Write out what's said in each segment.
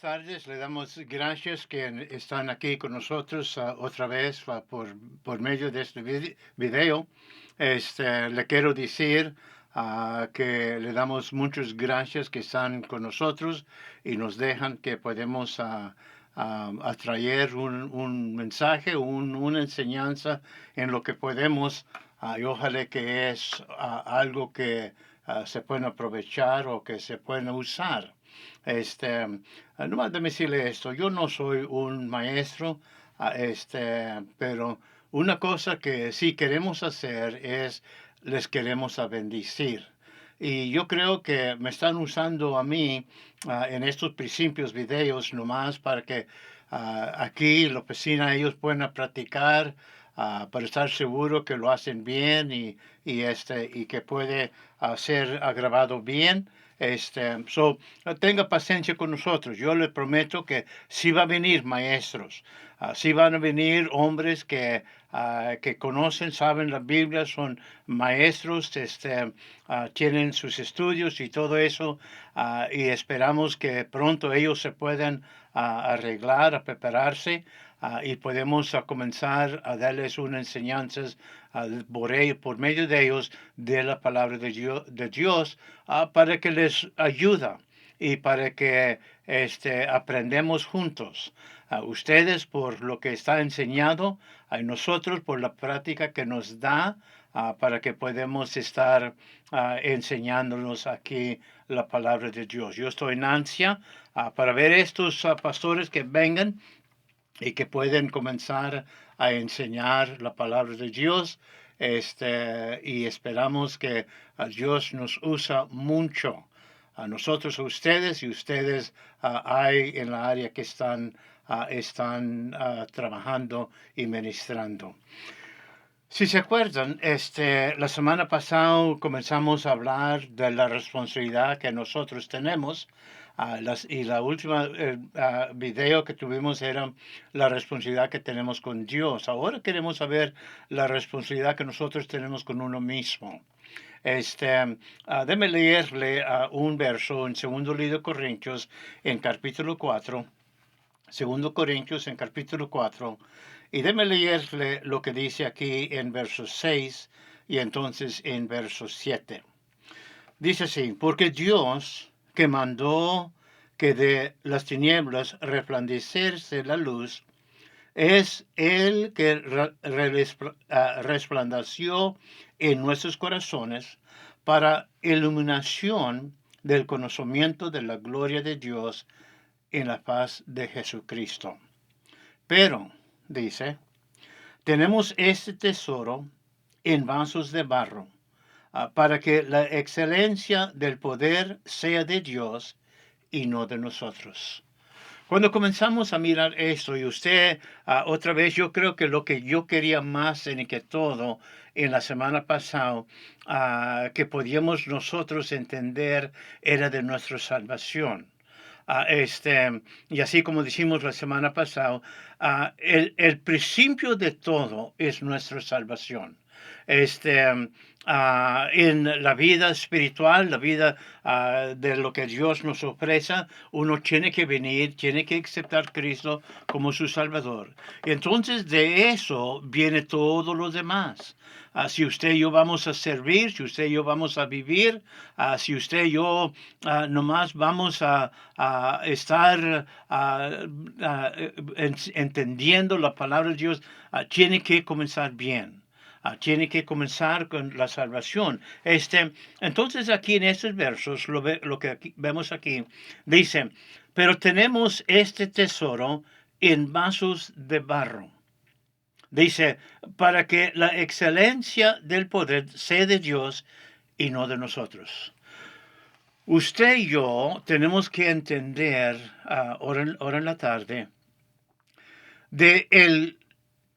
tardes, le damos gracias que están aquí con nosotros otra vez por medio de este video. Le quiero decir que le damos muchas gracias que están con nosotros y nos dejan que podemos atraer un mensaje, una enseñanza en lo que podemos y ojalá que es algo que se pueda aprovechar o que se pueda usar. Nomás de decirle esto, yo no soy un maestro, pero una cosa que sí queremos hacer es, les queremos a bendecir. Y yo creo que me están usando a mí en estos principios videos nomás para que aquí en la oficina ellos puedan practicar para estar seguro que lo hacen bien y que puede ser grabado bien. Tenga paciencia con nosotros. Yo le prometo que sí va a venir maestros, sí van a venir hombres que conocen, saben la Biblia, son maestros, tienen sus estudios y todo eso, y esperamos que pronto ellos se puedan arreglar, a prepararse, y podemos comenzar a darles unas enseñanzas por medio de ellos de la palabra de Dios para que les ayuda y para que aprendemos juntos. Ustedes por lo que está enseñado, a nosotros por la práctica que nos da para que podamos estar enseñándonos aquí la palabra de Dios. Yo estoy en ansia para ver estos pastores que vengan y que pueden comenzar a enseñar la palabra de Dios. Y esperamos que Dios nos usa mucho a nosotros, a ustedes, y ustedes hay en la área que están trabajando y ministrando. Si se acuerdan, la semana pasada comenzamos a hablar de la responsabilidad que nosotros tenemos y la última video que tuvimos era la responsabilidad que tenemos con Dios. Ahora queremos saber la responsabilidad que nosotros tenemos con uno mismo. Déme leerle un verso en segundo libro de Corintios en capítulo 4. Segundo Corintios en capítulo 4. Y déme leerle lo que dice aquí en verso 6 y entonces en verso 7. Dice así, porque Dios que mandó que de las tinieblas resplandeciese la luz, es el que resplandeció en nuestros corazones para iluminación del conocimiento de la gloria de Dios en la paz de Jesucristo. Pero, dice, tenemos este tesoro en vasos de barro, para que la excelencia del poder sea de Dios y no de nosotros. Cuando comenzamos a mirar esto, y usted, otra vez, yo creo que lo que yo quería más en que todo en la semana pasada, que podíamos nosotros entender, era de nuestra salvación. Y así como decimos la semana pasada, el principio de todo es nuestra salvación. En la vida espiritual, la vida de lo que Dios nos ofrece, uno tiene que venir, tiene que aceptar a Cristo como su Salvador. Y entonces de eso viene todo lo demás. Si usted y yo vamos a servir, si usted y yo vamos a vivir, si usted y yo nomás vamos a estar entendiendo la palabra de Dios, tiene que comenzar bien. Tiene que comenzar con la salvación. Entonces aquí en estos versos, lo que vemos aquí, dice, pero tenemos este tesoro en vasos de barro. Dice, para que la excelencia del poder sea de Dios y no de nosotros. Usted y yo tenemos que entender, ahora en la tarde, de el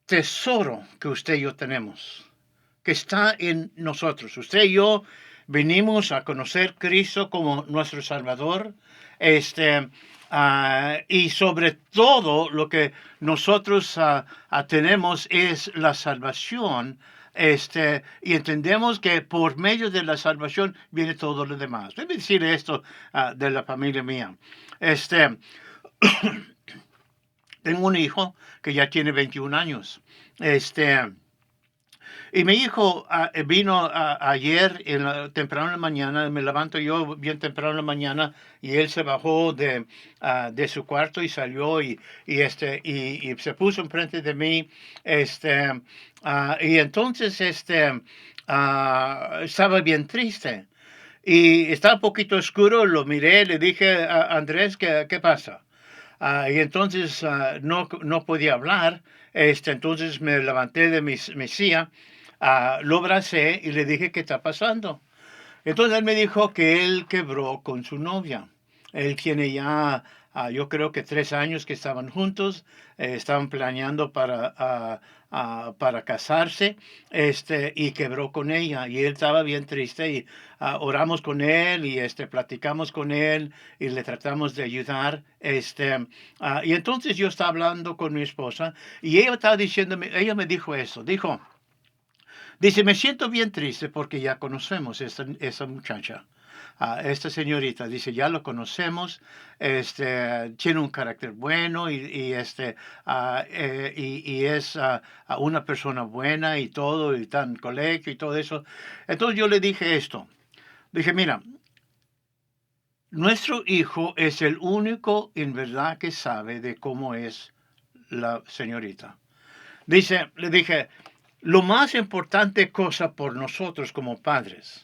tesoro que usted y yo tenemos, que está en nosotros. Usted y yo venimos a conocer a Cristo como nuestro Salvador, y sobre todo lo que nosotros tenemos es la salvación, y entendemos que por medio de la salvación viene todo lo demás. Debe decir esto de la familia mía. Tengo un hijo que ya tiene 21 años. Y mi hijo vino ayer temprano en la mañana, me levanto yo bien temprano en la mañana y él se bajó de su cuarto y salió y se puso enfrente de mí. Y entonces estaba bien triste y estaba un poquito oscuro, lo miré, le dije a Andrés, ¿qué pasa? Y entonces no podía hablar. Entonces me levanté de mi silla, lo abracé y le dije, ¿qué está pasando? Entonces él me dijo que él quebró con su novia. Él tiene ya, yo creo que 3 años que estaban juntos, estaban planeando para casarse, y quebró con ella. Y él estaba bien triste y oramos con él y platicamos con él y le tratamos de ayudar. Y entonces yo estaba hablando con mi esposa y ella estaba diciéndome, ella me dijo eso, dice, me siento bien triste porque ya conocemos esa muchacha. Esta señorita, dice, ya lo conocemos, tiene un carácter bueno y es una persona buena y todo, y está en colegio y todo eso. Entonces yo le dije esto, dije, mira, nuestro hijo es el único en verdad que sabe de cómo es la señorita. Le dije, lo más importante cosa por nosotros como padres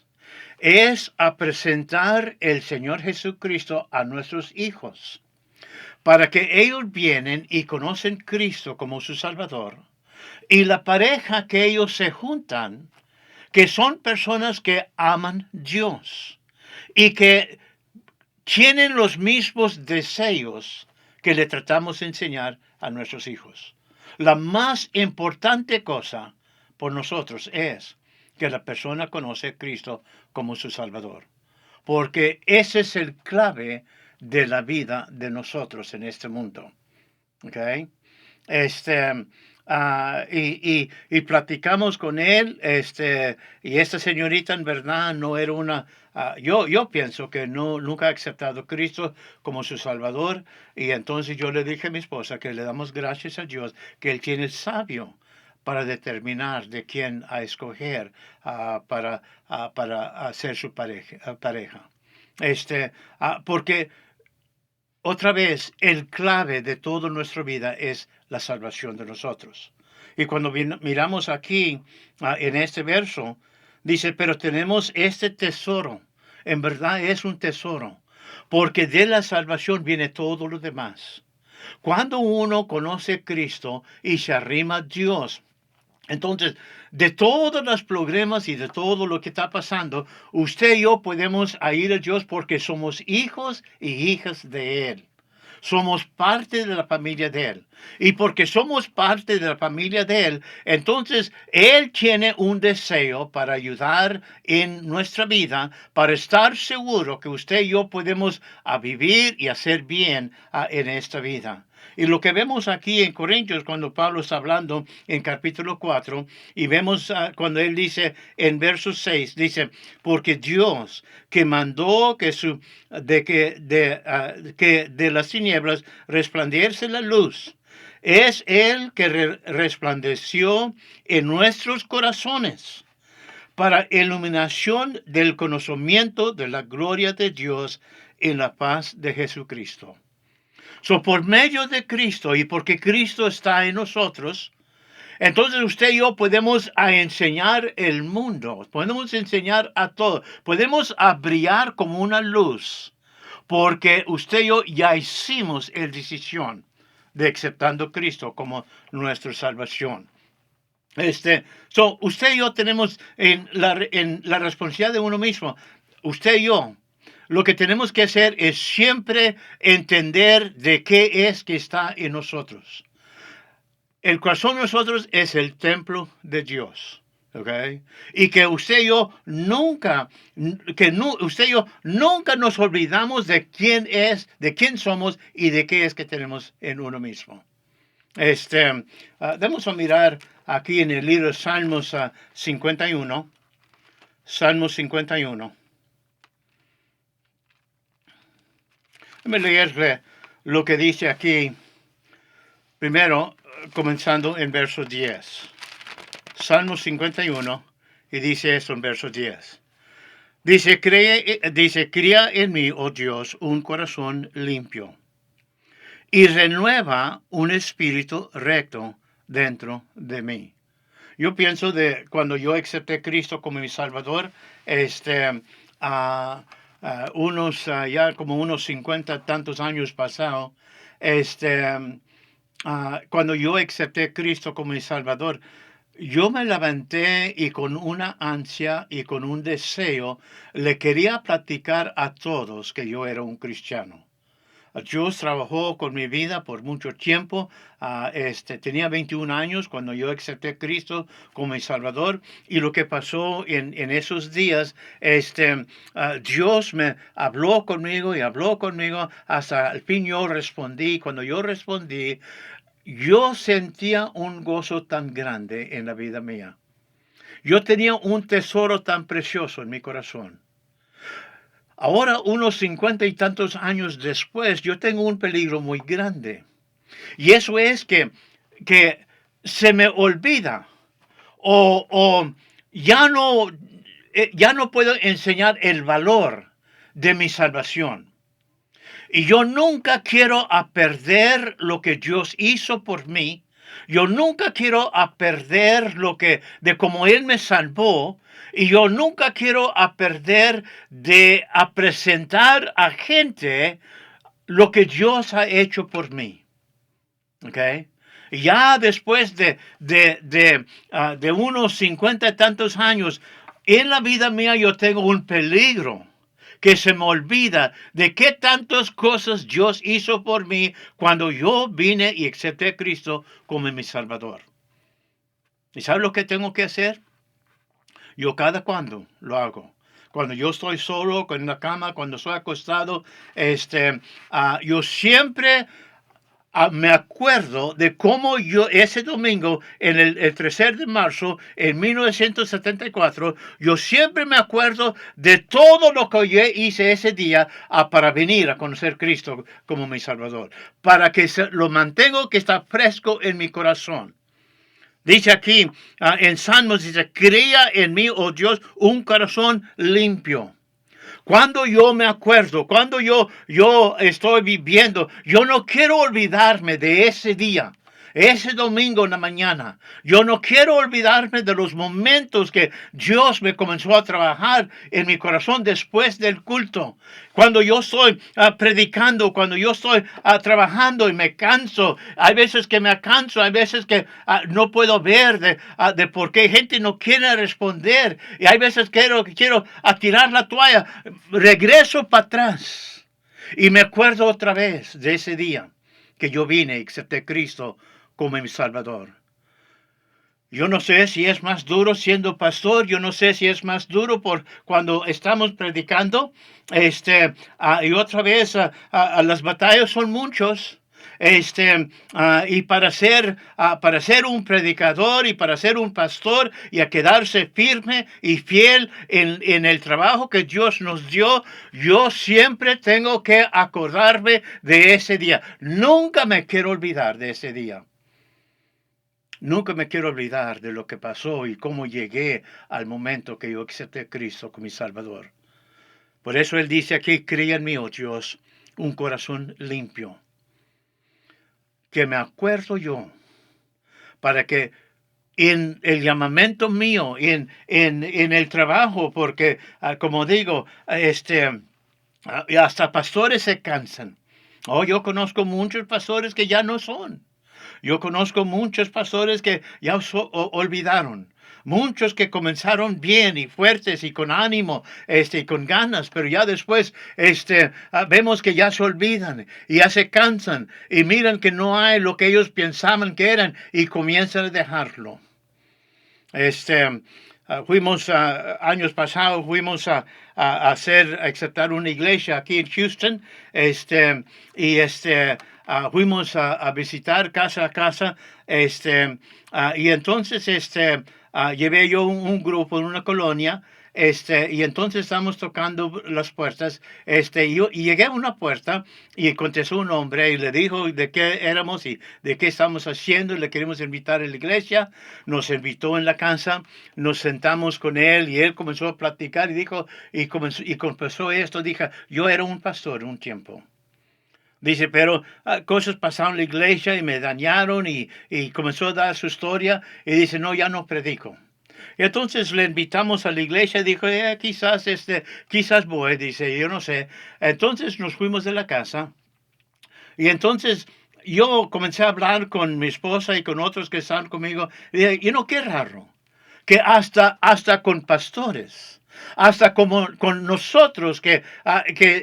es a presentar el Señor Jesucristo a nuestros hijos, para que ellos vienen y conocen Cristo como su Salvador, y la pareja que ellos se juntan, que son personas que aman a Dios y que tienen los mismos deseos que le tratamos de enseñar a nuestros hijos. La más importante cosa por nosotros es que la persona conoce a Cristo como su Salvador. Porque ese es el clave de la vida de nosotros en este mundo. ¿Okay? Y platicamos con él, y esta señorita en verdad no era yo pienso que nunca ha aceptado a Cristo como su Salvador, y entonces yo le dije a mi esposa que le damos gracias a Dios que Él tiene el sabio para determinar de quién a escoger para ser su pareja. Porque otra vez, el clave de toda nuestra vida es la salvación de nosotros. Y cuando miramos aquí, en este verso, dice, pero tenemos este tesoro. En verdad es un tesoro, porque de la salvación viene todo lo demás. Cuando uno conoce a Cristo y se arrima a Dios, entonces, de todos los problemas y de todo lo que está pasando, usted y yo podemos ir a Dios porque somos hijos y hijas de Él. Somos parte de la familia de Él. Y porque somos parte de la familia de Él, entonces Él tiene un deseo para ayudar en nuestra vida, para estar seguro que usted y yo podemos vivir y hacer bien en esta vida. Y lo que vemos aquí en Corintios, cuando Pablo está hablando en capítulo 4, y vemos cuando él dice en verso 6, dice, porque Dios que mandó que de las tinieblas resplandeciese la luz, es Él que resplandeció en nuestros corazones para iluminación del conocimiento de la gloria de Dios en la paz de Jesucristo. Por medio de Cristo y porque Cristo está en nosotros, entonces usted y yo podemos enseñar el mundo, podemos enseñar a todos, podemos brillar como una luz, porque usted y yo ya hicimos la decisión de aceptando a Cristo como nuestra salvación. Usted y yo tenemos en la responsabilidad de uno mismo, usted y yo, lo que tenemos que hacer es siempre entender de qué es que está en nosotros. El corazón de nosotros es el templo de Dios. ¿Okay? Y que usted y yo nunca nos olvidamos de quién es, de quién somos y de qué es que tenemos en uno mismo. Vamos a mirar aquí en el libro de Salmos 51. Salmos 51. Déjame leerle lo que dice aquí, primero, comenzando en verso 10. Salmo 51, y dice esto en verso 10. Dice, cría en mí, oh Dios, un corazón limpio, y renueva un espíritu recto dentro de mí. Yo pienso de cuando yo acepté a Cristo como mi Salvador, ya como unos 50 tantos años pasados, cuando yo acepté a Cristo como mi Salvador, yo me levanté y con una ansia y con un deseo le quería platicar a todos que yo era un cristiano. Dios trabajó con mi vida por mucho tiempo. Tenía 21 años cuando yo acepté a Cristo como mi Salvador. Y lo que pasó en esos días, Dios me habló conmigo y habló conmigo. Hasta el fin yo respondí. Cuando yo respondí, yo sentía un gozo tan grande en la vida mía. Yo tenía un tesoro tan precioso en mi corazón. Ahora, unos 50 y tantos años después, yo tengo un peligro muy grande. Y eso es que se me olvida o ya no puedo enseñar el valor de mi salvación. Y yo nunca quiero a perder lo que Dios hizo por mí. Yo nunca quiero a perder de cómo Él me salvó. Y yo nunca quiero a perder de a presentar a gente lo que Dios ha hecho por mí. ¿Ok? Ya después de unos 50 y tantos años, en la vida mía yo tengo un peligro que se me olvida de qué tantas cosas Dios hizo por mí cuando yo vine y acepté a Cristo como mi Salvador. ¿Y sabes lo que tengo que hacer? Yo cada cuando lo hago. Cuando yo estoy solo en la cama, cuando estoy acostado, yo siempre me acuerdo de cómo yo ese domingo, en el 3 de marzo, en 1974, yo siempre me acuerdo de todo lo que yo hice ese día para venir a conocer a Cristo como mi Salvador, para que lo mantengo que está fresco en mi corazón. Dice aquí, en Salmos, dice, crea en mí, oh Dios, un corazón limpio. Cuando yo me acuerdo, cuando yo estoy viviendo, yo no quiero olvidarme de ese día, ese domingo en la mañana. Yo no quiero olvidarme de los momentos que Dios me comenzó a trabajar en mi corazón después del culto. Cuando yo estoy predicando, cuando yo estoy trabajando y me canso, hay veces que me canso, hay veces que no puedo ver de por qué gente no quiere responder. Y hay veces que quiero tirar la toalla. Regreso para atrás y me acuerdo otra vez de ese día que yo vine y acepté a Cristo como mi Salvador. Yo no sé si es más duro siendo pastor, yo no sé si es más duro por cuando estamos predicando, y otra vez las batallas son muchos, y para ser un predicador y para ser un pastor y a quedarse firme y fiel en el trabajo que Dios nos dio, yo siempre tengo que acordarme de ese día. Nunca me quiero olvidar de ese día. Nunca me quiero olvidar de lo que pasó y cómo llegué al momento que yo acepté a Cristo como mi Salvador. Por eso Él dice aquí, crea en mí, oh Dios, un corazón limpio. Que me acuerdo yo, para que en el llamamiento mío, en el trabajo, porque, como digo, hasta pastores se cansan. Yo conozco muchos pastores que ya no son. Yo conozco muchos pastores que ya olvidaron. Muchos que comenzaron bien y fuertes y con ánimo, y con ganas, pero ya después, vemos que ya se olvidan y ya se cansan y miran que no hay lo que ellos pensaban que eran y comienzan a dejarlo. Fuimos años pasados, fuimos a aceptar una iglesia aquí en Houston, fuimos a visitar casa a casa, y entonces llevé yo un grupo en una colonia, y entonces estamos tocando las puertas, y llegué a una puerta y contestó un hombre y le dijo de qué éramos y de qué estamos haciendo, y le queremos invitar a la iglesia. Nos invitó en la casa, nos sentamos con él y él comenzó a platicar y dijo, y confesó esto, dijo, yo era un pastor un tiempo. Dice, pero cosas pasaron en la iglesia y me dañaron, y comenzó a dar su historia y dice, no, ya no predico. Y entonces le invitamos a la iglesia y dijo, quizás voy, dice, yo no sé. Entonces nos fuimos de la casa y entonces yo comencé a hablar con mi esposa y con otros que están conmigo. Y dije, qué raro, que hasta con pastores, hasta como con nosotros que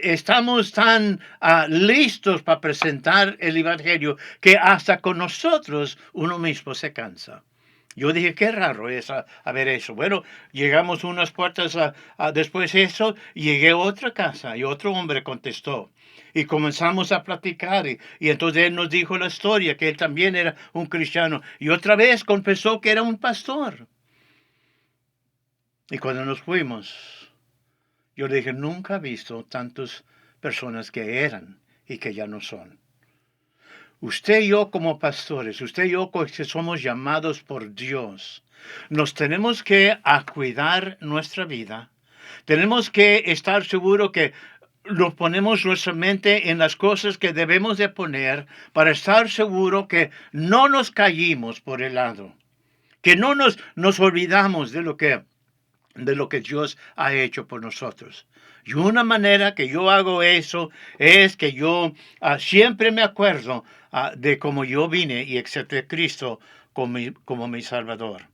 estamos tan listos para presentar el Evangelio, que hasta con nosotros uno mismo se cansa. Yo dije, qué raro es a ver eso. Bueno, llegamos unas puertas después de eso, llegué a otra casa y otro hombre contestó. Y comenzamos a platicar y entonces él nos dijo la historia, que él también era un cristiano. Y otra vez confesó que era un pastor. Y cuando nos fuimos, yo le dije, nunca he visto tantas personas que eran y que ya no son. Usted y yo como pastores, usted y yo que somos llamados por Dios, nos tenemos que cuidar nuestra vida. Tenemos que estar seguros que nos ponemos nuestra mente en las cosas que debemos de poner para estar seguro que no nos caímos por el lado, que no nos olvidamos de lo que Dios ha hecho por nosotros. Y una manera que yo hago eso es que yo siempre me acuerdo de cómo yo vine y acepté a Cristo como mi Salvador.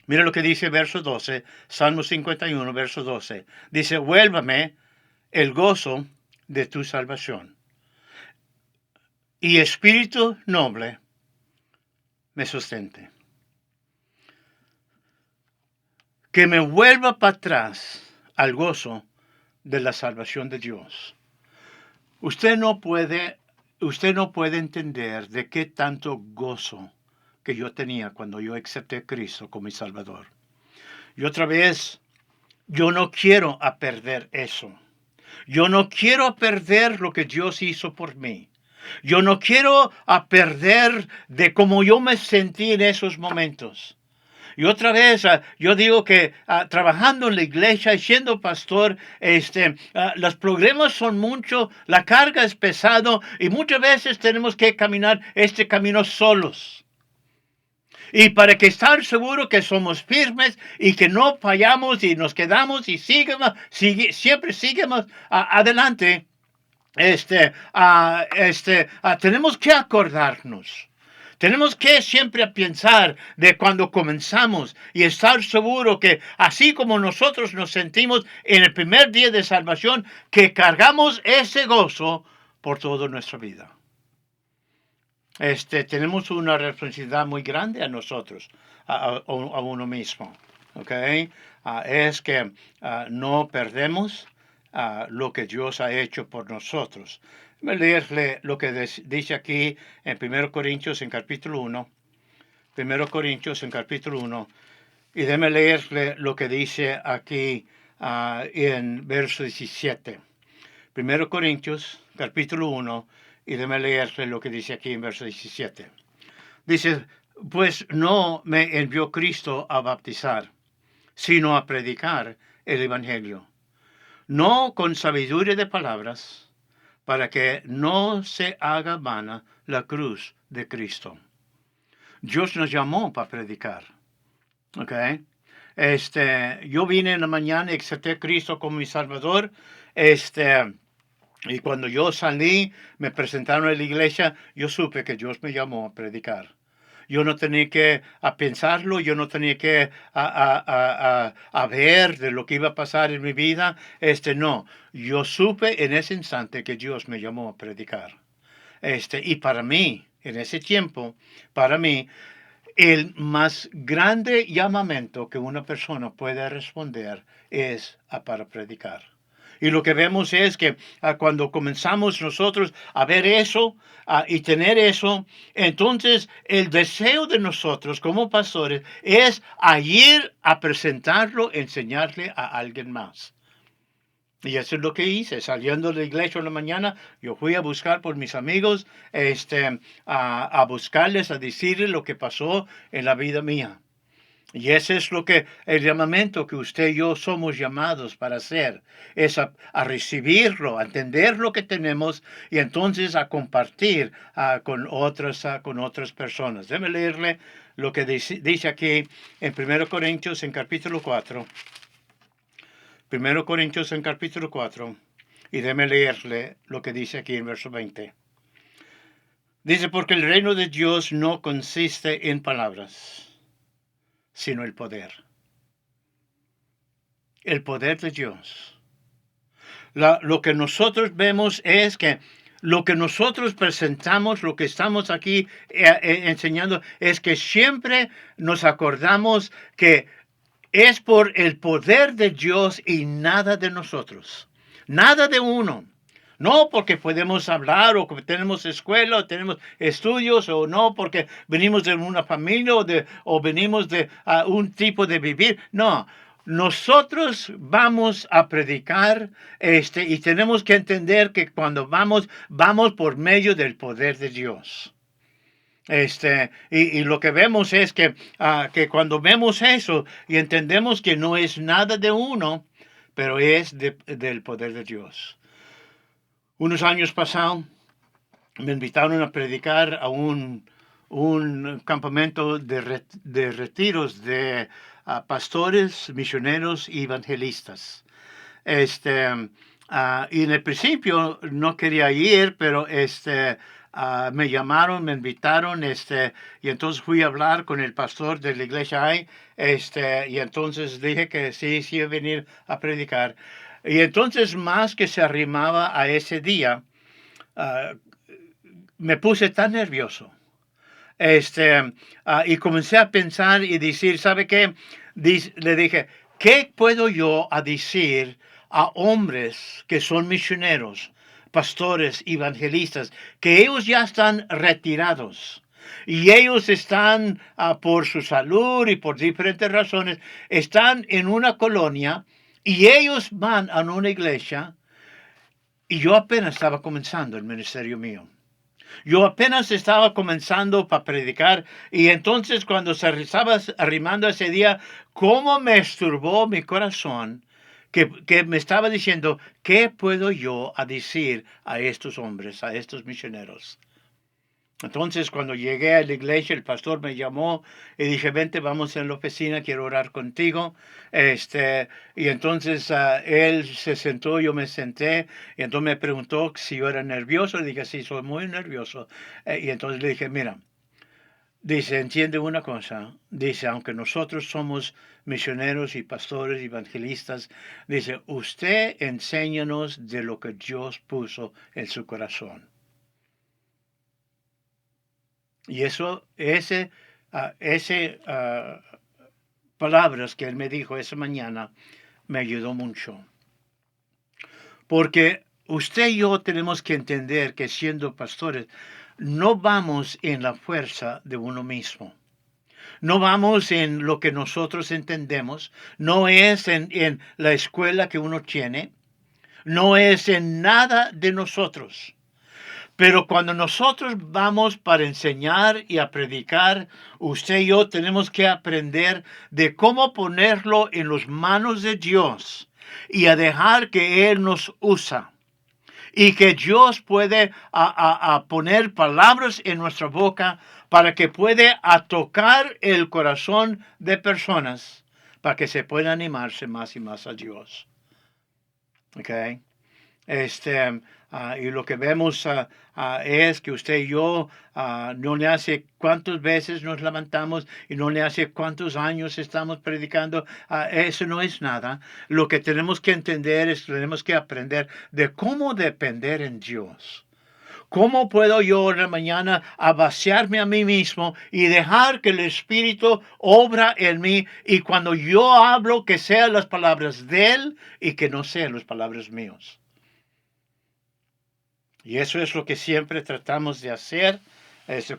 Mira lo que dice verso 12, Salmo 51, verso 12. Dice, vuélvame el gozo de tu salvación y espíritu noble me sustente. Que me vuelva para atrás al gozo de la salvación de Dios. Usted no puede entender de qué tanto gozo que yo tenía cuando yo acepté a Cristo como mi Salvador. Y otra vez, yo no quiero perder eso. Yo no quiero perder lo que Dios hizo por mí. Yo no quiero perder de cómo yo me sentí en esos momentos. Y otra vez, yo digo que trabajando en la iglesia y siendo pastor, los problemas son mucho, la carga es pesado y muchas veces tenemos que caminar este camino solos. Y para que estar seguro que somos firmes y que no fallamos y nos quedamos y siempre sigamos adelante, tenemos que acordarnos. Tenemos que siempre pensar de cuando comenzamos y estar seguro que así como nosotros nos sentimos en el primer día de salvación, que cargamos ese gozo por toda nuestra vida. Tenemos una responsabilidad muy grande a nosotros, a uno mismo. ¿Okay? Es que no perdemos lo que Dios ha hecho por nosotros. Voy a leerle lo que dice aquí en 1 Corintios en capítulo 1. 1 Corintios en capítulo 1. Y déme leerle lo que dice aquí en verso 17. 1 Corintios capítulo 1. Y déme leerle lo que dice aquí en verso 17. Dice, pues no me envió Cristo a bautizar, sino a predicar el Evangelio, no con sabiduría de palabras, para que no se haga vana la cruz de Cristo. Dios nos llamó para predicar. ¿Ok? Yo vine en la mañana y acepté a Cristo como mi Salvador. Y cuando yo salí, me presentaron en la iglesia, yo supe que Dios me llamó a predicar. Yo no tenía que pensarlo, yo no tenía que ver de lo que iba a pasar en mi vida. No, yo supe en ese instante que Dios me llamó a predicar. Y para mí, en ese tiempo, para mí, el más grande llamamiento que una persona puede responder es para predicar. Y lo que vemos es que cuando comenzamos nosotros a ver eso y tener eso, entonces el deseo de nosotros como pastores es a ir a presentarlo, enseñarle a alguien más. Y eso es lo que hice. Saliendo de la iglesia en la mañana, yo fui a buscar por mis amigos, a buscarles, a decirles lo que pasó en la vida mía. Y ese es lo que el llamamiento que usted y yo somos llamados para hacer, es a recibirlo, a entender lo que tenemos y entonces a compartir con otras personas. Déjeme leerle lo que dice aquí en 1 Corintios en capítulo 4. 1 Corintios en capítulo 4. Y déjeme leerle lo que dice aquí en verso 20. Dice, porque el reino de Dios no consiste en palabras, sino el poder. El poder de Dios. Lo que nosotros vemos es que lo que nosotros presentamos, lo que estamos aquí enseñando, es que siempre nos acordamos que es por el poder de Dios y nada de nosotros. Nada de uno. No porque podemos hablar o que tenemos escuela o tenemos estudios o no porque venimos de una familia o venimos de un tipo de vivir. No, nosotros vamos a predicar y tenemos que entender que cuando vamos por medio del poder de Dios. Y lo que vemos es que cuando vemos eso y entendemos que no es nada de uno, pero es del poder de Dios. Unos años pasados, me invitaron a predicar a un campamento de retiros de pastores, misioneros y evangelistas. Y en el principio no quería ir, pero me llamaron, me invitaron, y entonces fui a hablar con el pastor de la iglesia ahí, y entonces dije que sí iba a venir a predicar. Y entonces más que se arrimaba a ese día, me puse tan nervioso. Y comencé a pensar y decir, ¿sabe qué? Le dije, ¿qué puedo yo decir a hombres que son misioneros, pastores, evangelistas, que ellos ya están retirados? Y ellos están, por su salud y por diferentes razones, están en una colonia y ellos van a una iglesia y yo apenas estaba comenzando el ministerio mío. Yo apenas estaba comenzando para predicar y entonces cuando se estaba arrimando ese día, cómo me esturbó mi corazón que me estaba diciendo, ¿qué puedo yo decir a estos hombres, a estos misioneros? Entonces, cuando llegué a la iglesia, el pastor me llamó y dije, vente, vamos en la oficina, quiero orar contigo. Y entonces él se sentó, yo me senté, y entonces me preguntó si yo era nervioso. Le dije, sí, soy muy nervioso. Y entonces le dije, mira, dice, entiende una cosa, dice, aunque nosotros somos misioneros y pastores, evangelistas, dice, usted enséñanos de lo que Dios puso en su corazón. Y palabras que él me dijo esa mañana me ayudó mucho. Porque usted y yo tenemos que entender que siendo pastores, no vamos en la fuerza de uno mismo. No vamos en lo que nosotros entendemos. No es en la escuela que uno tiene. No es en nada de nosotros. Pero cuando nosotros vamos para enseñar y a predicar, usted y yo tenemos que aprender de cómo ponerlo en las manos de Dios y a dejar que Él nos usa. Y que Dios puede poner palabras en nuestra boca para que pueda tocar el corazón de personas para que se puedan animarse más y más a Dios. ¿Ok? Y lo que vemos es que usted y yo no le hace cuántas veces nos levantamos y no le hace cuántos años estamos predicando. Eso no es nada. Lo que tenemos que entender es que tenemos que aprender de cómo depender en Dios. ¿Cómo puedo yo en la mañana vaciarme a mí mismo y dejar que el Espíritu obra en mí? Y cuando yo hablo, que sean las palabras de Él y que no sean las palabras mías. Y eso es lo que siempre tratamos de hacer.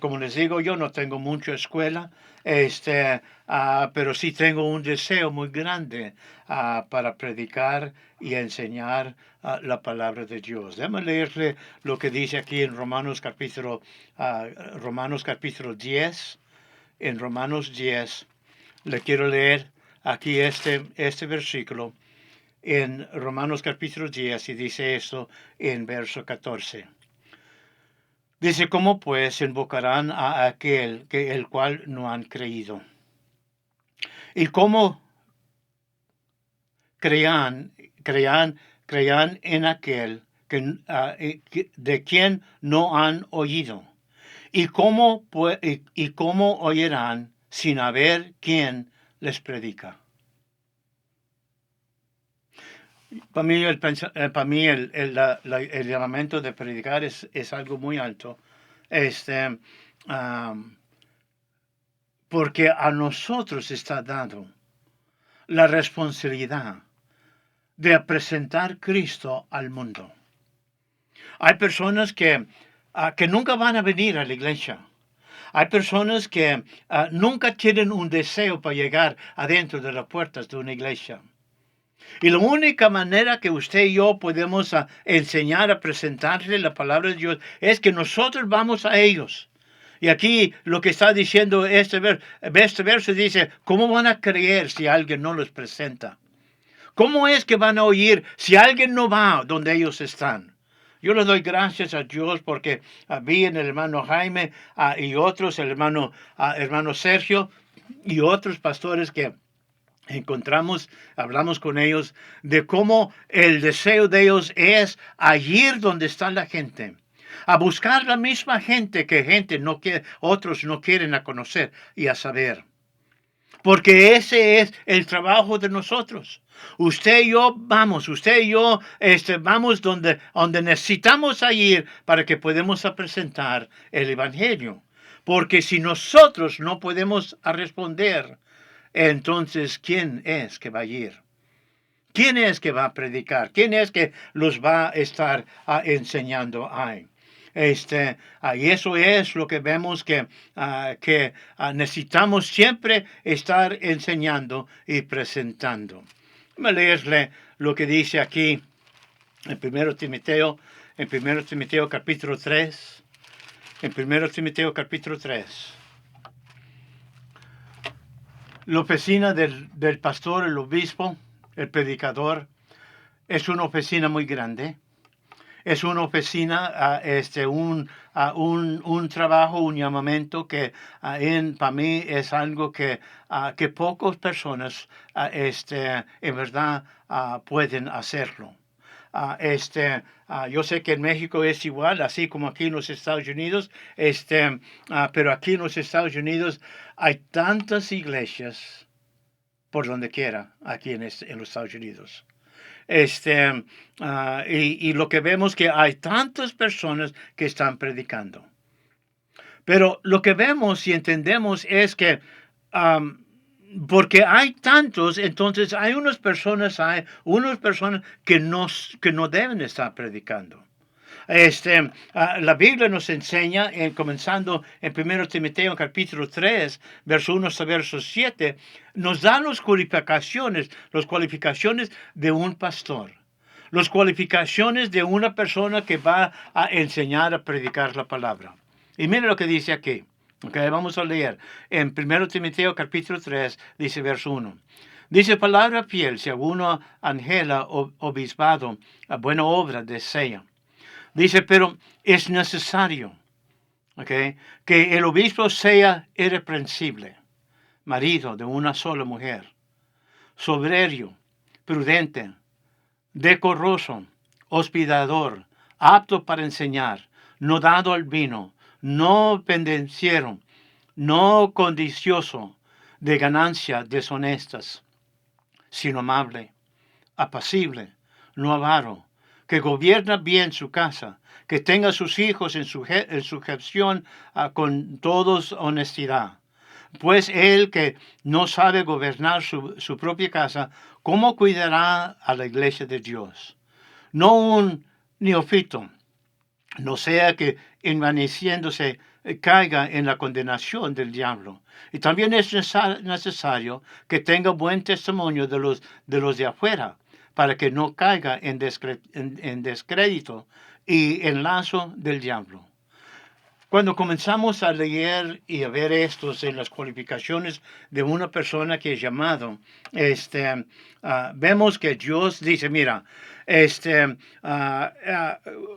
Como les digo, yo no tengo mucha escuela, pero sí tengo un deseo muy grande para predicar y enseñar la palabra de Dios. Déjame leerle lo que dice aquí en Romanos capítulo 10. En Romanos 10, le quiero leer aquí este versículo en Romanos capítulo 10 y dice esto en verso 14. Dice, ¿cómo pues invocarán a aquel que el cual no han creído? ¿Y cómo crean en aquel de quien no han oído? ¿Y cómo oirán sin haber quien les predica? Para mí, el llamamiento de predicar es algo muy alto. Porque a nosotros está dado la responsabilidad de presentar Cristo al mundo. Hay personas que nunca van a venir a la iglesia. Hay personas que nunca tienen un deseo para llegar adentro de las puertas de una iglesia. Y la única manera que usted y yo podemos enseñar a presentarle la palabra de Dios es que nosotros vamos a ellos. Y aquí lo que está diciendo este verso dice, ¿cómo van a creer si alguien no los presenta? ¿Cómo es que van a oír si alguien no va donde ellos están? Yo le doy gracias a Dios porque vi en el hermano Jaime y otros, el hermano Sergio y otros pastores que hablamos con ellos de cómo el deseo de ellos es ir donde está la gente, a buscar la misma gente que otros no quieren a conocer y a saber. Porque ese es el trabajo de nosotros. Usted y yo vamos donde necesitamos ir para que podamos presentar el Evangelio. Porque si nosotros no podemos responder, entonces, ¿quién es que va a ir? ¿Quién es que va a predicar? ¿Quién es que los va a estar enseñando ahí? Y eso es lo que vemos que necesitamos siempre estar enseñando y presentando. Voy a leerle lo que dice aquí en 1 Timoteo capítulo 3. En 1 Timoteo capítulo 3. La oficina del pastor, el obispo, el predicador, es una oficina muy grande. Es una oficina, un trabajo, un llamamiento que para mí es algo que pocas personas en verdad pueden hacerlo. Yo sé que en México es igual, así como aquí en los Estados Unidos, pero aquí en los Estados Unidos hay tantas iglesias por donde quiera, aquí en los Estados Unidos. Y lo que vemos que hay tantas personas que están predicando. Pero lo que vemos y entendemos es que porque hay tantos, entonces hay unas personas que no deben estar predicando. La Biblia nos enseña, comenzando en 1 Timoteo capítulo 3, verso 1 hasta verso 7, nos da las cualificaciones de un pastor, las cualificaciones de una persona que va a enseñar a predicar la palabra. Y mire lo que dice aquí. Okay, vamos a leer. En 1 Timoteo capítulo 3, dice verso 1. Dice, palabra fiel, si alguno angela o obispado, a buena obra desea. Dice, pero es necesario, que el obispo sea irreprensible, marido de una sola mujer, soberbio, prudente, decoroso, hospedador, apto para enseñar, no dado al vino, no pendenciero, no codicioso de ganancias deshonestas, sino amable, apacible, no avaro, que gobierna bien su casa, que tenga a sus hijos en sujeción con todos honestidad. Pues él que no sabe gobernar su propia casa, ¿cómo cuidará a la iglesia de Dios? No un neófito, no sea que envaneciéndose caiga en la condenación del diablo. Y también es necesario que tenga buen testimonio de los de afuera, para que no caiga en descrédito y en lazo del diablo. Cuando comenzamos a leer y a ver estos en las cualificaciones de una persona que es llamado, vemos que Dios dice, mira,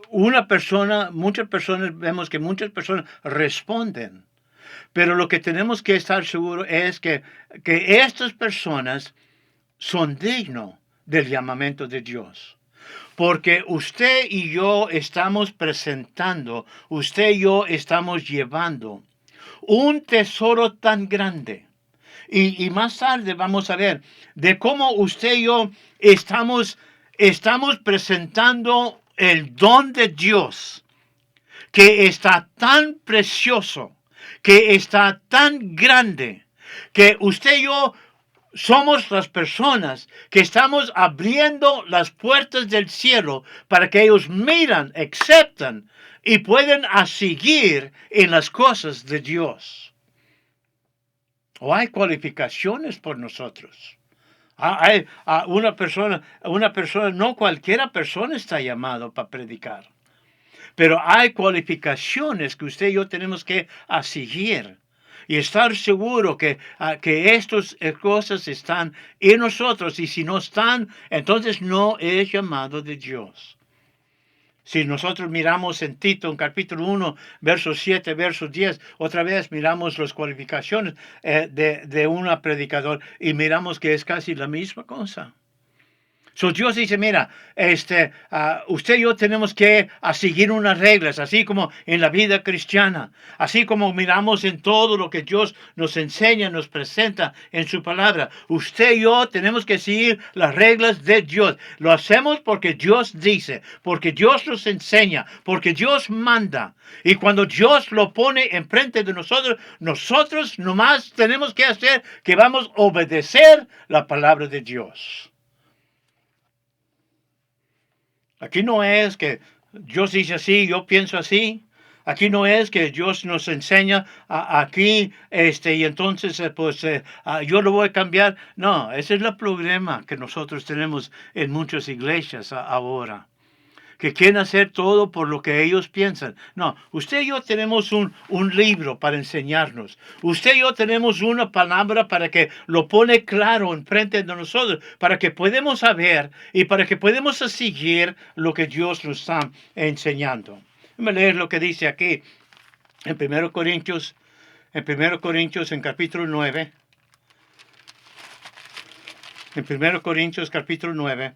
una persona, muchas personas, vemos que muchas personas responden, pero lo que tenemos que estar seguros es que estas personas son dignos del llamamiento de Dios. Porque usted y yo estamos presentando, usted y yo estamos llevando un tesoro tan grande. Y más tarde vamos a ver de cómo usted y yo estamos presentando el don de Dios, que está tan precioso, que está tan grande, que usted y yo somos las personas que estamos abriendo las puertas del cielo para que ellos miran, aceptan y pueden seguir en las cosas de Dios. O hay cualificaciones por nosotros. Hay una persona, no cualquiera persona está llamado para predicar. Pero hay cualificaciones que usted y yo tenemos que seguir. Y estar seguro que estas cosas están en nosotros. Y si no están, entonces no es llamado de Dios. Si nosotros miramos en Tito, en capítulo 1, versos 7, versos 10, otra vez miramos las cualificaciones de un predicador y miramos que es casi la misma cosa. So Dios dice, mira, usted y yo tenemos que seguir unas reglas, así como en la vida cristiana, así como miramos en todo lo que Dios nos enseña, nos presenta en su palabra. Usted y yo tenemos que seguir las reglas de Dios. Lo hacemos porque Dios dice, porque Dios nos enseña, porque Dios manda. Y cuando Dios lo pone enfrente de nosotros, nosotros nomás tenemos que hacer que vamos a obedecer la palabra de Dios. Aquí no es que Dios dice así, yo pienso así. Aquí no es que Dios nos enseña aquí, y entonces, yo lo voy a cambiar. No, ese es el problema que nosotros tenemos en muchas iglesias ahora, que quieren hacer todo por lo que ellos piensan. No, usted y yo tenemos un libro para enseñarnos. Usted y yo tenemos una palabra para que lo pone claro enfrente de nosotros, para que podamos saber y para que podamos seguir lo que Dios nos está enseñando. Déjame leer lo que dice aquí en 1 Corintios, en capítulo 9. En 1 Corintios capítulo 9.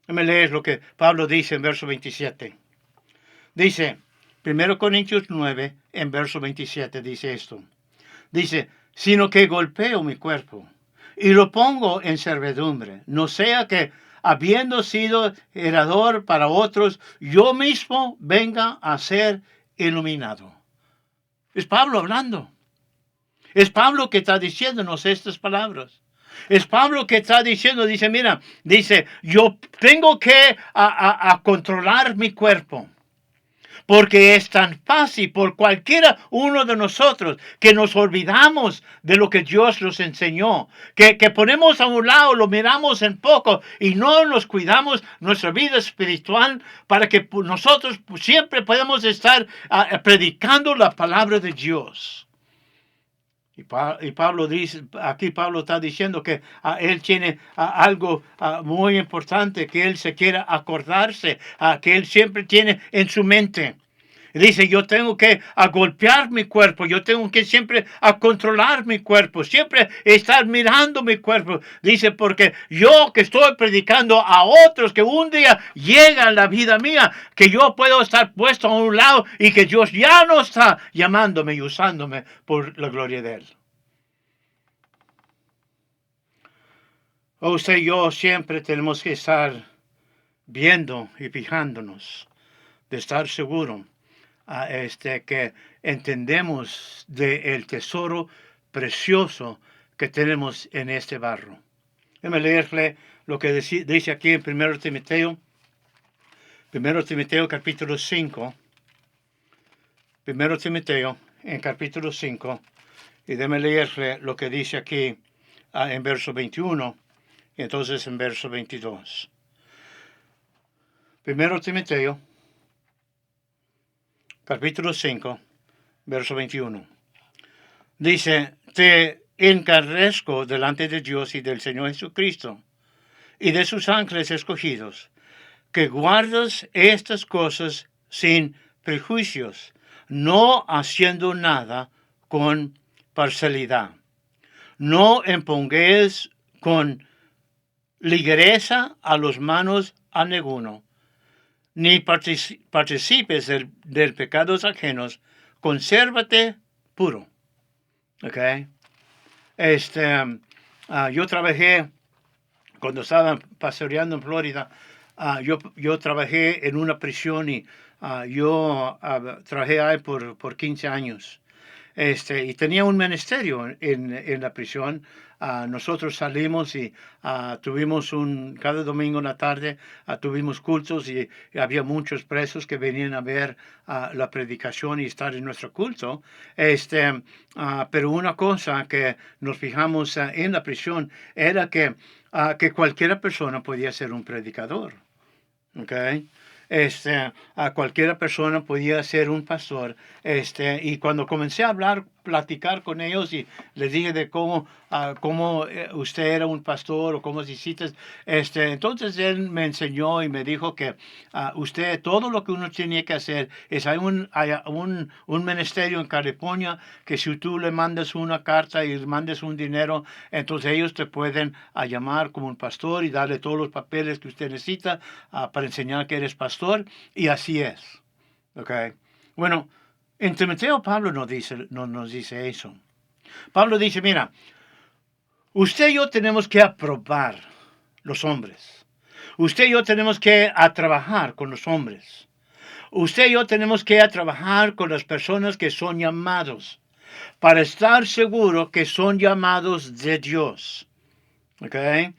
Déjame leer lo que Pablo dice en verso 27. Dice, 1 Corintios 9, en verso 27, dice esto. Dice, sino que golpeo mi cuerpo y lo pongo en servidumbre, no sea que, habiendo sido heredor para otros, yo mismo venga a ser iluminado. Es Pablo hablando. Es Pablo que está diciéndonos estas palabras. Es Pablo que está diciendo, dice, mira, dice, yo tengo que controlar mi cuerpo. Porque es tan fácil por cualquiera uno de nosotros que nos olvidamos de lo que Dios nos enseñó. Que ponemos a un lado, lo miramos en poco y no nos cuidamos nuestra vida espiritual para que nosotros siempre podamos estar predicando la palabra de Dios. Y Pablo dice, aquí Pablo está diciendo que él tiene algo muy importante que él se quiere acordarse, que él siempre tiene en su mente. Y dice, yo tengo que golpear mi cuerpo, yo tengo que siempre controlar mi cuerpo, siempre estar mirando mi cuerpo. Dice, porque yo que estoy predicando a otros que un día llega a la vida mía, que yo puedo estar puesto a un lado y que Dios ya no está llamándome y usándome por la gloria de Él. Usted y yo siempre tenemos que estar viendo y fijándonos, de estar seguro que entendemos del tesoro precioso que tenemos en este barro. Déjame leerle lo que dice aquí en 1 Timoteo capítulo 5, 1 Timoteo en capítulo 5, y déjame leerle lo que dice aquí en verso 21, y entonces en verso 22. 1 Timoteo capítulo 5, verso 21. Dice, te encarezco delante de Dios y del Señor Jesucristo y de sus ángeles escogidos, que guardas estas cosas sin prejuicios, no haciendo nada con parcialidad. No impongáis con ligereza a los manos a ninguno, ni participes del pecados ajenos, consérvate puro. Okay. Yo trabajé, cuando estaba pastoreando en Florida, yo trabajé en una prisión y yo trabajé ahí por 15 años. Y tenía un ministerio en la prisión. Nosotros salimos y tuvimos cada domingo en la tarde, tuvimos cultos y había muchos presos que venían a ver la predicación y estar en nuestro culto. Pero una cosa que nos fijamos en la prisión era que cualquier persona podía ser un predicador. Okay. A cualquiera persona podía ser un pastor. Y cuando comencé a platicar con ellos y les dije de cómo usted era un pastor o cómo hiciste, entonces él me enseñó y me dijo que usted, todo lo que uno tiene que hacer es, hay un ministerio en California que si tú le mandas una carta y le mandes un dinero, entonces ellos te pueden llamar como un pastor y darle todos los papeles que usted necesita para enseñar que eres pastor. Y así es. Okay. Bueno, en Timoteo Pablo no nos dice eso. Pablo dice, mira, usted y yo tenemos que aprobar los hombres. Usted y yo tenemos que trabajar con los hombres. Usted y yo tenemos que trabajar con las personas que son llamados para estar seguro que son llamados de Dios. Okay.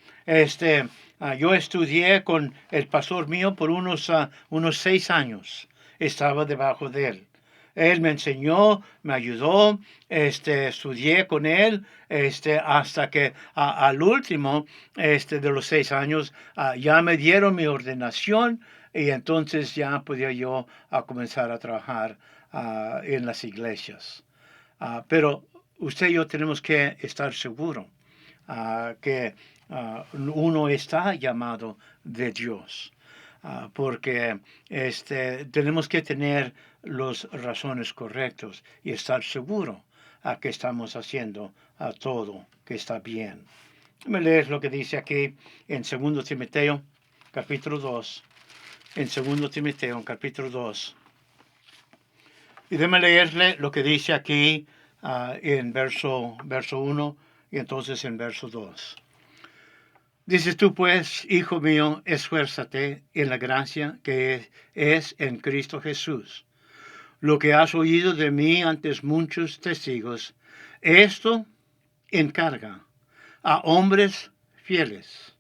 Yo estudié con el pastor mío por unos 6 años. Estaba debajo de él. Él me enseñó, me ayudó, estudié con él, hasta que al último de los 6 años ya me dieron mi ordenación y entonces ya podía yo comenzar a trabajar en las iglesias. Pero usted y yo tenemos que estar seguros que uno está llamado de Dios, porque tenemos que tener las razones correctas y estar seguro que estamos haciendo todo que está bien. Me lees lo que dice aquí en 2 Timoteo, capítulo 2. En 2 Timoteo, capítulo 2. Y déjame leerle lo que dice aquí en verso 1 y entonces en verso 2. Dices tú pues, hijo mío, esfuérzate en la gracia que es en Cristo Jesús. Lo que has oído de mí ante muchos testigos, esto encarga a hombres fieles,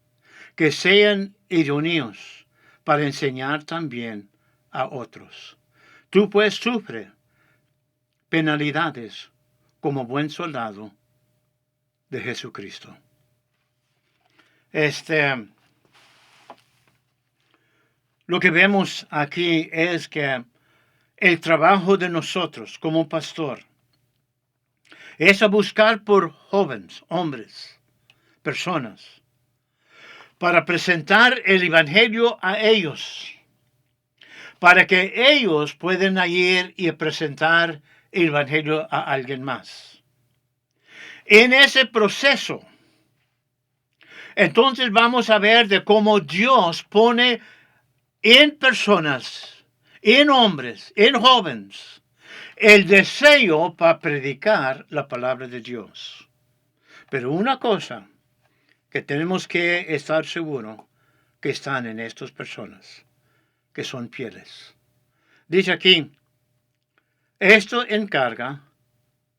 que sean idóneos para enseñar también a otros. Tú pues sufre penalidades como buen soldado de Jesucristo. Lo que vemos aquí es que el trabajo de nosotros como pastor es a buscar por jóvenes, hombres, personas, para presentar el evangelio a ellos, para que ellos puedan ir y presentar el evangelio a alguien más. En ese proceso, entonces vamos a ver de cómo Dios pone en personas, en hombres, en jóvenes, el deseo para predicar la palabra de Dios. Pero una cosa que tenemos que estar seguros, que están en estas personas, que son fieles. Dice aquí, esto encarga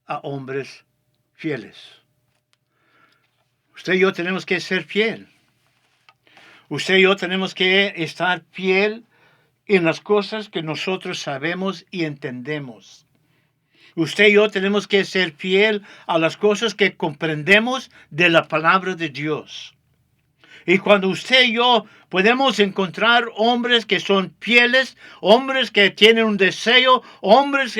a hombres fieles. Usted y yo tenemos que ser fiel. Usted y yo tenemos que estar fiel en las cosas que nosotros sabemos y entendemos. Usted y yo tenemos que ser fiel a las cosas que comprendemos de la palabra de Dios. Y cuando usted y yo podemos encontrar hombres que son fieles, hombres que tienen un deseo, hombres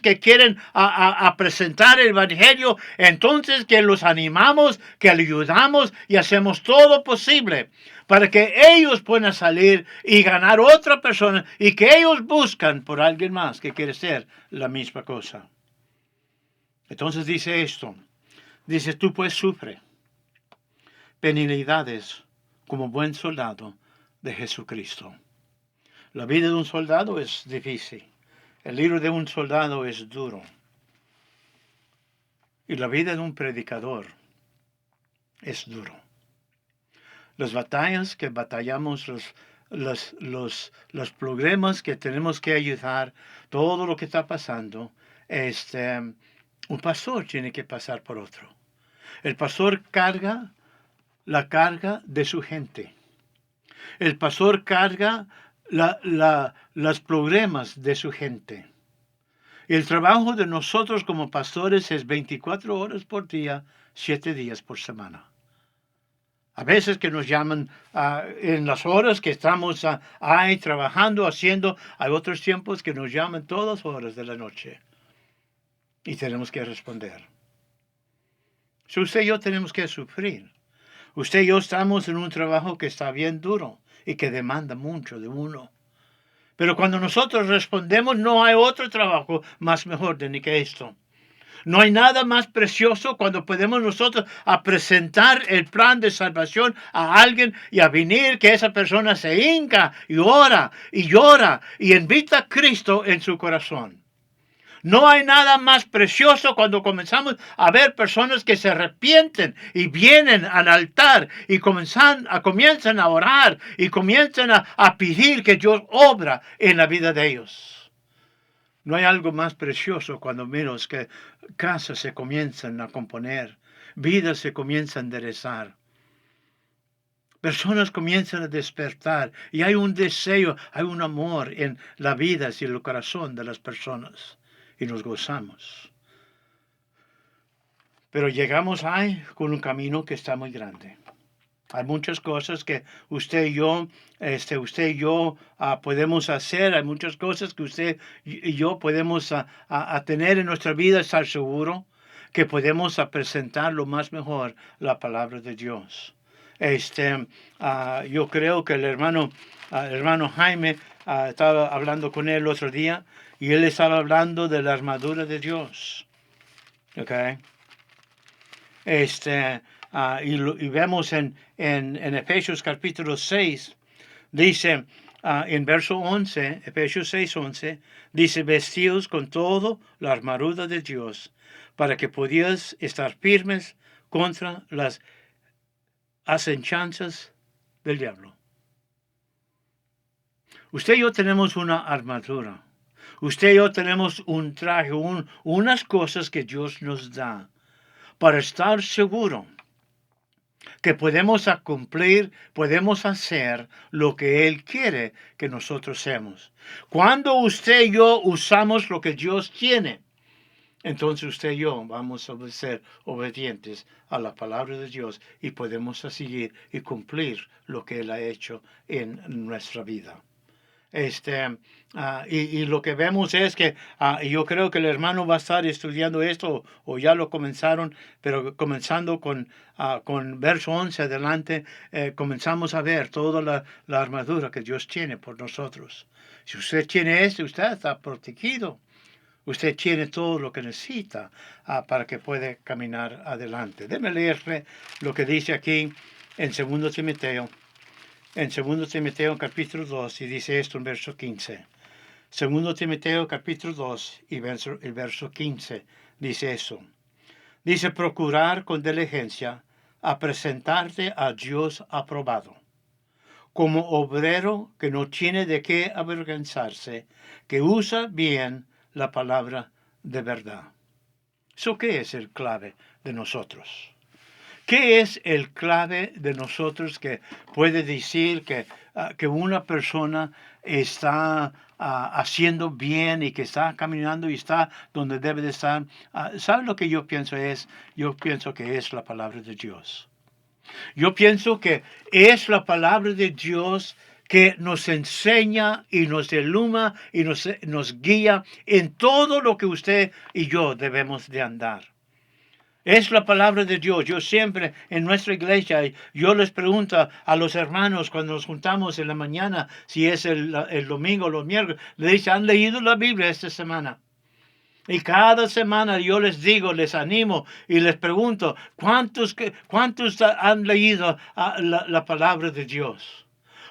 que quieren a presentar el Evangelio, entonces que los animamos, que les ayudamos y hacemos todo posible para que ellos puedan salir y ganar otra persona y que ellos buscan por alguien más que quiere ser la misma cosa. Entonces dice esto, dice tú pues sufre penalidades como buen soldado de Jesucristo. La vida de un soldado es difícil. El libro de un soldado es duro. Y la vida de un predicador es duro. Las batallas que batallamos, los problemas que tenemos que ayudar, todo lo que está pasando, un pastor tiene que pasar por otro. El pastor carga la carga de su gente. El pastor carga los problemas de su gente. El trabajo de nosotros como pastores es 24 horas por día, 7 días por semana. A veces que nos llaman en las horas que estamos ahí trabajando, haciendo, hay otros tiempos que nos llaman todas horas de la noche. Y tenemos que responder. Si usted y yo tenemos que sufrir. Usted y yo estamos en un trabajo que está bien duro y que demanda mucho de uno. Pero cuando nosotros respondemos, no hay otro trabajo más mejor ni que esto. No hay nada más precioso cuando podemos nosotros a presentar el plan de salvación a alguien y a venir que esa persona se hinca y ora y llora y invita a Cristo en su corazón. No hay nada más precioso cuando comenzamos a ver personas que se arrepienten y vienen al altar y comienzan a orar y comienzan a pedir que Dios obra en la vida de ellos. No hay algo más precioso cuando menos que casas se comienzan a componer, vidas se comienzan a enderezar. Personas comienzan a despertar y hay un deseo, hay un amor en la vida y el corazón de las personas. Y nos gozamos. Pero llegamos ahí con un camino que está muy grande. Hay muchas cosas que usted y yo podemos hacer. Hay muchas cosas que usted y yo podemos tener en nuestra vida, estar seguro que podemos presentar lo más mejor la palabra de Dios. Yo creo que el hermano Jaime estaba hablando con él el otro día. Y él estaba hablando de la armadura de Dios. ¿Ok? Y vemos en Efesios capítulo 6, dice en verso 11, Efesios 6, 11, dice, vestidos con todo la armadura de Dios, para que podías estar firmes contra las acechanzas del diablo. Usted y yo tenemos una armadura. Usted y yo tenemos un traje, unas cosas que Dios nos da para estar seguro que podemos cumplir, podemos hacer lo que Él quiere que nosotros seamos. Cuando usted y yo usamos lo que Dios tiene, entonces usted y yo vamos a ser obedientes a la palabra de Dios y podemos seguir y cumplir lo que Él ha hecho en nuestra vida. Y lo que vemos es que yo creo que el hermano va a estar estudiando esto o ya lo comenzaron, pero comenzando con verso 11 adelante, comenzamos a ver toda la armadura que Dios tiene por nosotros. Si usted tiene esto, usted está protegido. Usted tiene todo lo que necesita para que pueda caminar adelante. Déjeme leerle lo que dice aquí en 2 Timoteo. En 2 Timoteo capítulo 2 y dice esto en verso 15. 2 Timoteo capítulo 2 y el verso 15 dice eso. Dice procurar con diligencia a presentarte a Dios aprobado. como obrero que no tiene de qué avergonzarse, que usa bien la palabra de verdad. ¿Eso qué es el clave de nosotros? ¿Qué es el clave de nosotros que puede decir que una persona está haciendo bien y que está caminando y está donde debe de estar? ¿Sabe lo que yo pienso es? Yo pienso que es la palabra de Dios. Yo pienso que es la palabra de Dios que nos enseña y nos ilumina y nos guía en todo lo que usted y yo debemos de andar. Es la palabra de Dios. Yo siempre en nuestra iglesia, yo les pregunto a los hermanos cuando nos juntamos en la mañana, si es el domingo o los miércoles, les dice, ¿han leído la Biblia esta semana? Y cada semana yo les digo, les animo y les pregunto, ¿cuántos han leído la palabra de Dios?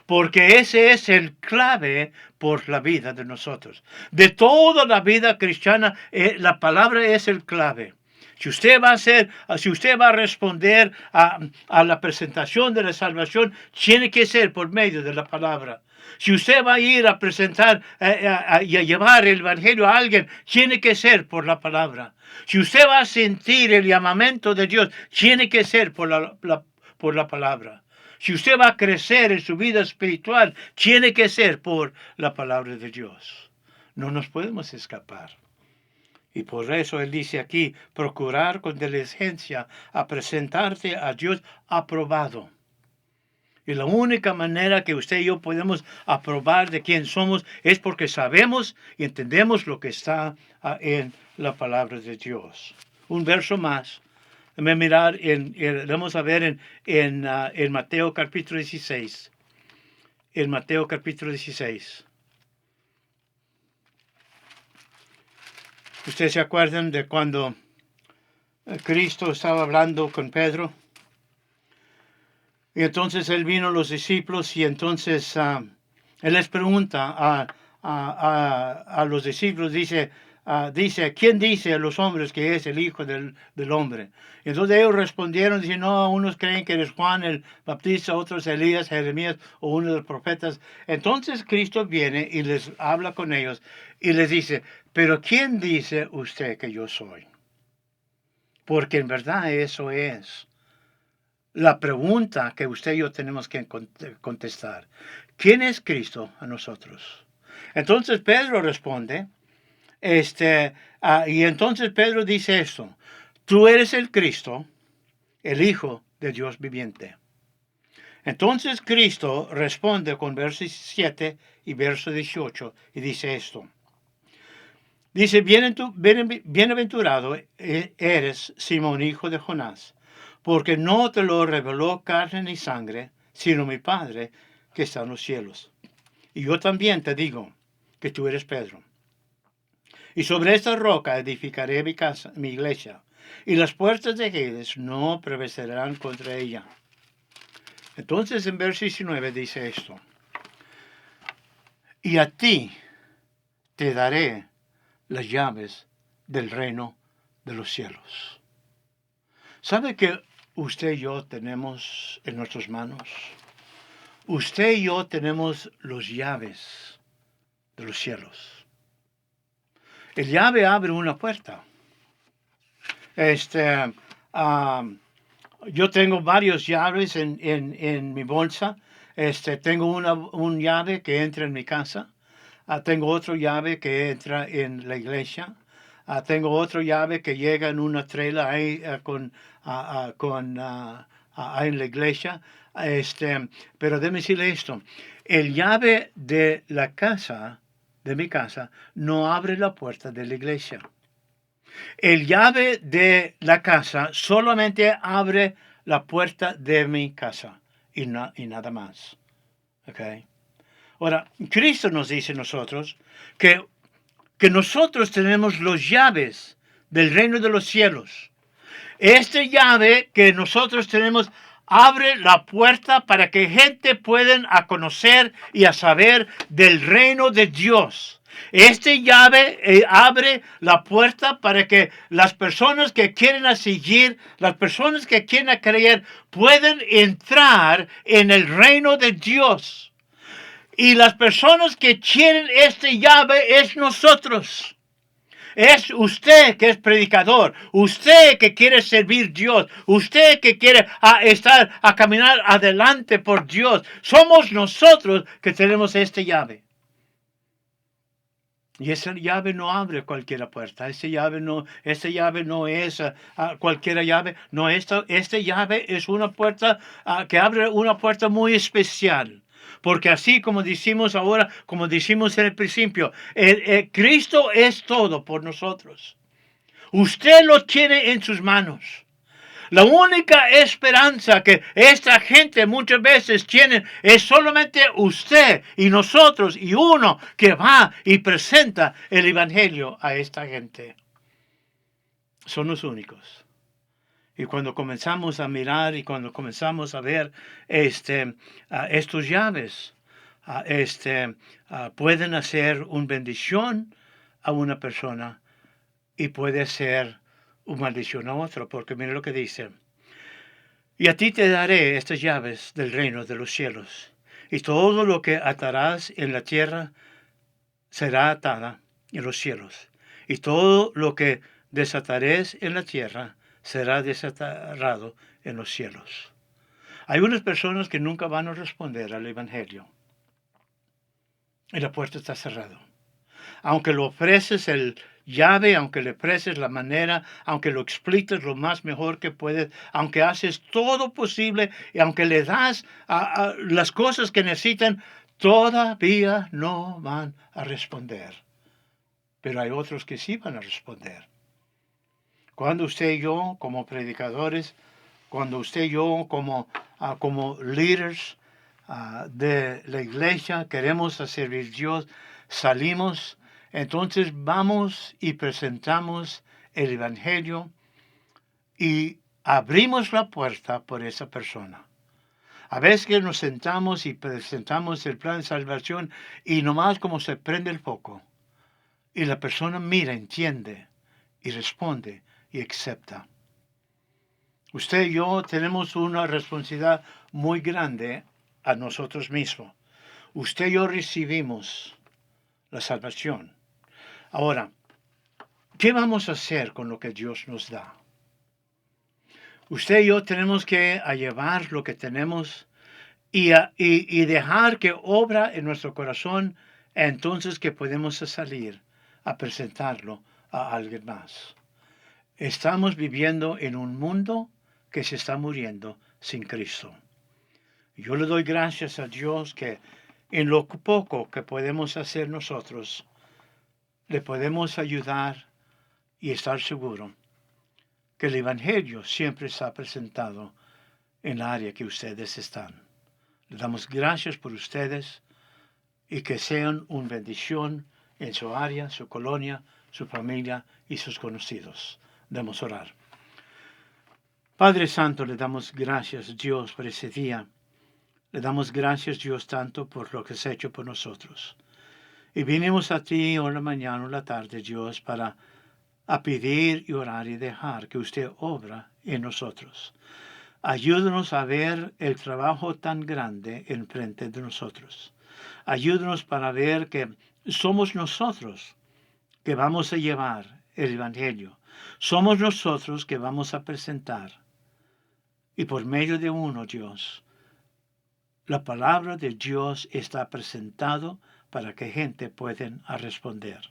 Porque ese es el clave por la vida de nosotros. De toda la vida cristiana, la palabra es el clave. Si usted va a responder a la presentación de la salvación, tiene que ser por medio de la palabra. Si usted va a ir a presentar y a llevar el evangelio a alguien, tiene que ser por la palabra. Si usted va a sentir el llamamiento de Dios, tiene que ser por la palabra. Si usted va a crecer en su vida espiritual, tiene que ser por la palabra de Dios. No nos podemos escapar. Y por eso él dice aquí, procurar con diligencia a presentarte a Dios aprobado. Y la única manera que usted y yo podemos aprobar de quién somos es porque sabemos y entendemos lo que está en la palabra de Dios. Un verso más. Vamos a ver en Mateo capítulo 16. En Mateo capítulo 16. ¿Ustedes se acuerdan de cuando Cristo estaba hablando con Pedro? Y entonces él vino a los discípulos y entonces él les pregunta a los discípulos, dice, ¿quién dice a los hombres que es el Hijo del Hombre? Y entonces ellos respondieron, dicen, no, unos creen que eres Juan el Bautista, otros Elías, Jeremías o uno de los profetas. Entonces Cristo viene y les habla con ellos y les dice, pero ¿quién dice usted que yo soy? Porque en verdad eso es la pregunta que usted y yo tenemos que contestar. ¿Quién es Cristo a nosotros? Entonces Pedro responde, y entonces Pedro dice esto, tú eres el Cristo, el Hijo de Dios viviente. Entonces Cristo responde con verso 17 y verso 18 y dice esto. Dice, bienaventurado eres, Simón, hijo de Jonás, porque no te lo reveló carne ni sangre, sino mi Padre que está en los cielos. Y yo también te digo que tú eres Pedro. Y sobre esta roca edificaré mi iglesia, y las puertas de Hades no prevalecerán contra ella. Entonces en verso 19 dice esto. Y a ti te daré las llaves del reino de los cielos. ¿Sabe que usted y yo tenemos en nuestras manos? Usted y yo tenemos las llaves de los cielos. El llave abre una puerta. Yo tengo varias llaves en mi bolsa. Tengo una llave que entra en mi casa. Tengo otra llave que entra en la iglesia. Tengo otra llave que llega en una trela ahí, en la iglesia. Pero déjeme decirle esto. El llave de la casa, de mi casa, no abre la puerta de la iglesia. El llave de la casa solamente abre la puerta de mi casa y nada más. ¿Okay? Ahora, Cristo nos dice a nosotros que nosotros tenemos las llaves del reino de los cielos. Esta llave que nosotros tenemos abre la puerta para que gente pueda conocer y a saber del reino de Dios. Este llave abre la puerta para que las personas que quieren seguir, las personas que quieren creer, puedan entrar en el reino de Dios. Y las personas que quieren esta llave es nosotros. Es usted que es predicador, usted que quiere servir a Dios, usted que quiere a caminar adelante por Dios. Somos nosotros que tenemos esta llave. Y esa llave no abre cualquier puerta. Esa llave no es cualquier llave. No, esta llave es una puerta que abre una puerta muy especial. Porque así como decimos ahora, como decimos en el principio, Cristo es todo por nosotros. Usted lo tiene en sus manos. La única esperanza que esta gente muchas veces tiene es solamente usted y nosotros y uno que va y presenta el Evangelio a esta gente. Son los únicos. Y cuando comenzamos a mirar y cuando comenzamos a ver estos llaves, pueden hacer una bendición a una persona y puede ser una maldición a otro, porque mire lo que dice. Y a ti te daré estas llaves del reino de los cielos, y todo lo que atarás en la tierra será atada en los cielos, y todo lo que desatares en la tierra será desatado en los cielos. Hay unas personas que nunca van a responder al Evangelio, y la puerta está cerrada. Aunque lo ofreces el llave, aunque le ofreces la manera, aunque lo expliques lo más mejor que puedes, aunque haces todo posible y aunque le das las cosas que necesitan, todavía no van a responder. Pero hay otros que sí van a responder. Cuando usted y yo, como predicadores, cuando usted y yo, como líderes de la iglesia, queremos servir a Dios, salimos. Entonces vamos y presentamos el Evangelio y abrimos la puerta por esa persona. A veces que nos sentamos y presentamos el plan de salvación y nomás como se prende el foco y la persona mira, entiende y responde y acepta. Usted y yo tenemos una responsabilidad muy grande a nosotros mismos. Usted y yo recibimos la salvación. Ahora, ¿qué vamos a hacer con lo que Dios nos da? Usted y yo tenemos que llevar lo que tenemos y dejar que obra en nuestro corazón, entonces que podemos salir a presentarlo a alguien más. Estamos viviendo en un mundo que se está muriendo sin Cristo. Yo le doy gracias a Dios que en lo poco que podemos hacer nosotros, le podemos ayudar y estar seguro que el Evangelio siempre está presentado en la área que ustedes están. Le damos gracias por ustedes y que sean una bendición en su área, su colonia, su familia y sus conocidos. Debemos orar. Padre Santo, le damos gracias, Dios, por ese día. Le damos gracias, Dios, tanto por lo que has hecho por nosotros. Y vinimos a ti o la mañana o la tarde, Dios, para pedir y orar y dejar que usted obra en nosotros. Ayúdanos a ver el trabajo tan grande enfrente de nosotros. Ayúdanos para ver que somos nosotros que vamos a llevar el Evangelio. Somos nosotros que vamos a presentar. Y por medio de uno, Dios, la palabra de Dios está presentado para que gente pueda responder.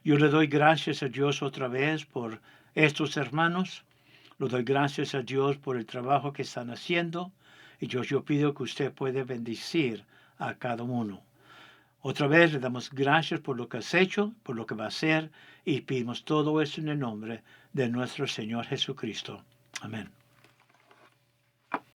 Yo le doy gracias a Dios otra vez por estos hermanos. Le doy gracias a Dios por el trabajo que están haciendo. Y yo pido que usted pueda bendecir a cada uno. Otra vez le damos gracias por lo que has hecho, por lo que va a hacer. Y pedimos todo eso en el nombre de nuestro Señor Jesucristo. Amén.